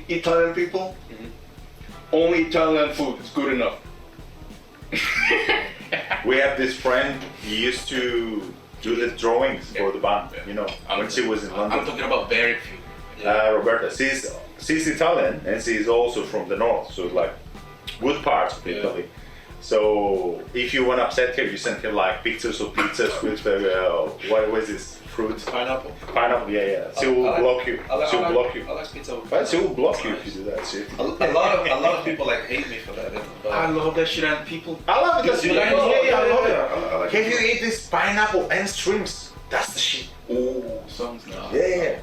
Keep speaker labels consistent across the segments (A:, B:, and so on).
A: Italian people, only Italian food is good enough.
B: We have this friend, he used to do the drawings for the band, you know, when she was in London.
A: I'm talking about very few.
B: Roberta, she's Italian and she's also from the north, so like good parts of Italy. So if you want to upset her, you send her like pictures of pizzas with what was this fruit?
C: Pineapple.
B: Pineapple, yeah. She will block you. She will block you.
C: I like pizza.
B: But she will block you if you do that shit.
C: A lot of people like hate me for that. But
A: I love that shit, and people.
B: I love it.
C: I love it. I like
B: Have you eat this pineapple and shrimps? That's the shit.
A: Oh, sounds nice.
B: Yeah.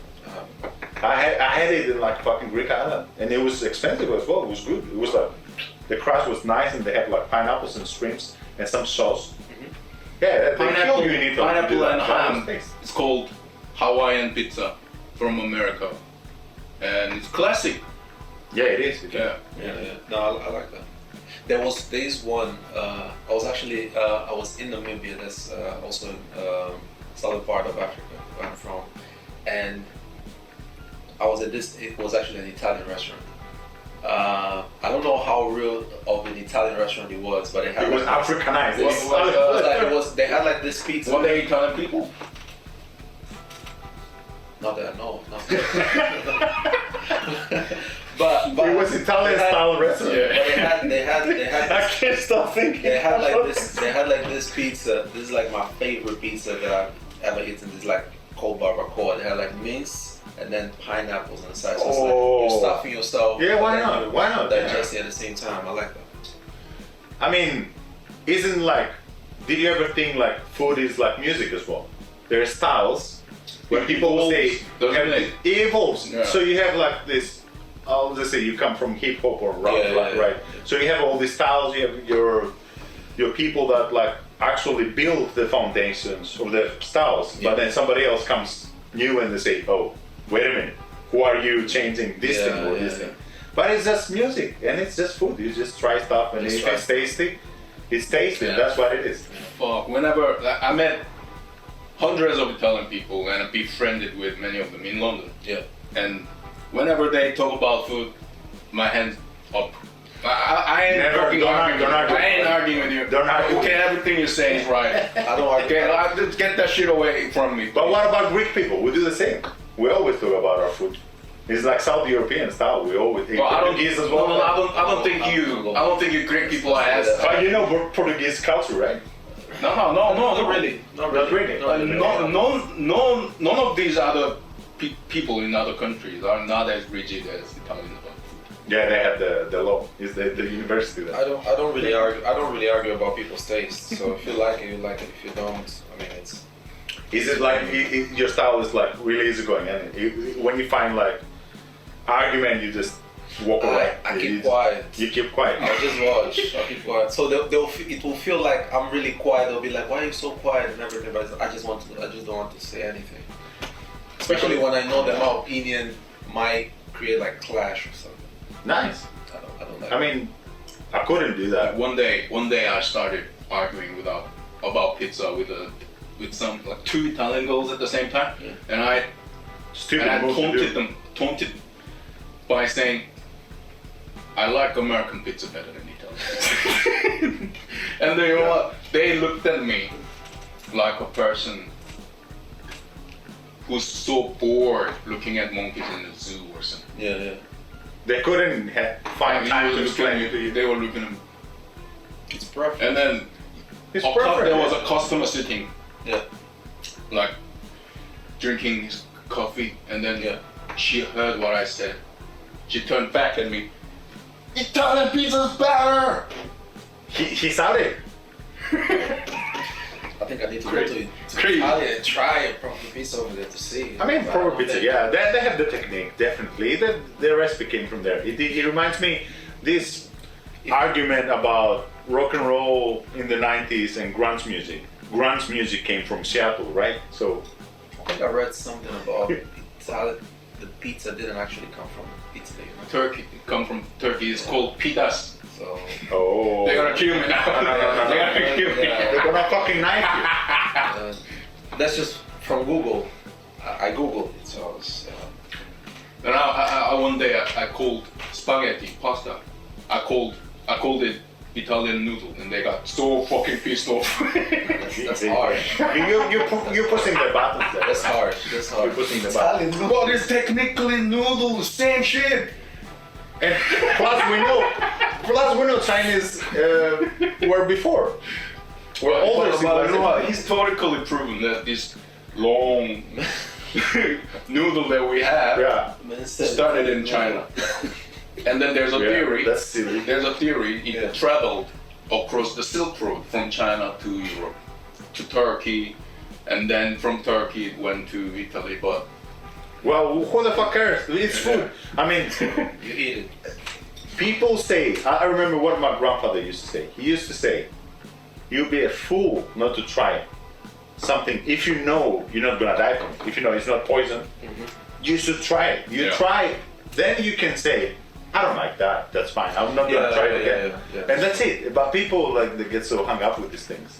B: I had it in like fucking Greek island, and it was expensive as well. It was good. It was like the crust was nice, and they had like pineapples and shrimps and some sauce. Yeah,
A: Pineapple,
B: you in Italy.
A: pineapple and ham. It's called Hawaiian pizza from America, and it's classic.
B: Yeah, it is.
A: Yeah.
C: No, I like that. There's one. I was in Namibia. That's also in southern part of Africa where I'm from, and I was at this. It was actually an Italian restaurant. I don't know how real of an Italian restaurant it was, but it had.
B: It was Africanized.
C: They had like this pizza.
A: Were they Italian people?
C: Not that I know. But
B: it was Italian style restaurant.
C: Yeah. But they had.
B: I can't stop thinking.
C: They had like this pizza. This is like my favorite pizza that I've ever eaten. This is like cold barbacoa. They had like mince and then pineapples on the side. So it's like you're stuffing yourself.
B: Yeah, why not? Why not?
C: Digesting at the same time. I like that.
B: I mean, isn't like, did you ever think like food is like music as well? There are styles where people say it evolves. Yeah. So you have like this. I'll just say you come from hip hop or rap, right? So you have all these styles. You have your people that like actually build the foundations of the styles, but then somebody else comes new and they say, oh, wait a minute, who are you changing this thing or this thing? But it's just music and it's just food. You just try stuff and if it's tasty, it's tasty. Yeah. That's what it is.
A: Fuck. Whenever I met hundreds of Italian people and I befriended with many of them in London.
C: Yeah.
A: And whenever they talk about food, my hands up. I ain't arguing with you.
B: Don't argue.
A: Okay, everything you say is right.
C: I don't argue.
A: Okay, just get that shit away from me.
B: But what about Greek people? We do the same. We always talk about our food. It's like South European style. We always eat Portuguese as well.
A: No, I don't think you Greek people are as.
B: But you know Portuguese culture, right?
A: No,
C: Not really.
B: Not really.
A: None of these other people in other countries are not as rigid as Italian food.
B: Yeah, they have the law. It's the university.
C: I don't really argue about people's taste. So if you like it, you like it. If you don't, I mean, it's.
B: Is it like your style is like really easygoing, and when you find like argument, you just walk away.
C: I keep quiet.
B: You keep quiet.
C: I'll just watch. I'll keep quiet. So it will feel like I'm really quiet. They'll be like, "Why are you so quiet?" And everything. But I just don't want to say anything. Especially when I know that my opinion might create like clash or something.
B: Nice.
C: I don't like.
B: I mean, I couldn't do that.
A: One day I started arguing about pizza with some like two Italian girls at the same time, and I taunted by saying I like American pizza better than Italian. And they looked at me like a person who's so bored looking at monkeys in a zoo or something.
C: Yeah.
B: They couldn't find time to explain it to you.
A: They were looking at me.
C: It's perfect.
A: And then there was a customer sitting, like drinking his coffee, and then she heard what I said. She turned back at me. Italian pizza's better.
B: He shouted.
C: I think I need to go to Italy and try a proper pizza over there to see.
B: I mean, proper pizza, yeah. They have the technique, definitely. The recipe came from there. It reminds me this argument about rock and roll in the 90s and grunge music. Grunge music came from Seattle, right? So
C: I think I read something about Italy. The pizza didn't actually come from Italy.
A: Turkey. It come from Turkey. It's called pitas.
C: So.
B: Oh.
A: They're gonna kill me now. They're gonna kill me.
B: They're gonna fucking knife you.
C: That's just from Google. I googled it, so it's.
A: And one day I called spaghetti pasta. I called it Italian noodle, and they got so fucking pissed off.
C: That's hard.
B: You're pushing the buttons there.
C: That's hard. That's hard.
B: You're pushing the buttons.
A: Well, it's technically noodle, same shit.
B: And plus we know Chinese were before. We're older
A: But you know what?
B: civilization.
A: Historically proven that this long noodle that we have started in China. And then there's a theory.
B: That's silly.
A: There's a theory it traveled across the Silk Road from China to Europe, to Turkey, and then from Turkey it went to Italy. But
B: Well, who the fuck cares? It's food. I mean,
C: You eat it.
B: people say, I remember what my grandfather used to say. He used to say, you'll be a fool not to try it. Something, if you know you're not gonna die from it, if you know it's not poison, you should try it. You try it, then you can say, I don't like that, that's fine, I'm not gonna try it again. And that's it. But people, like, they get so hung up with these things.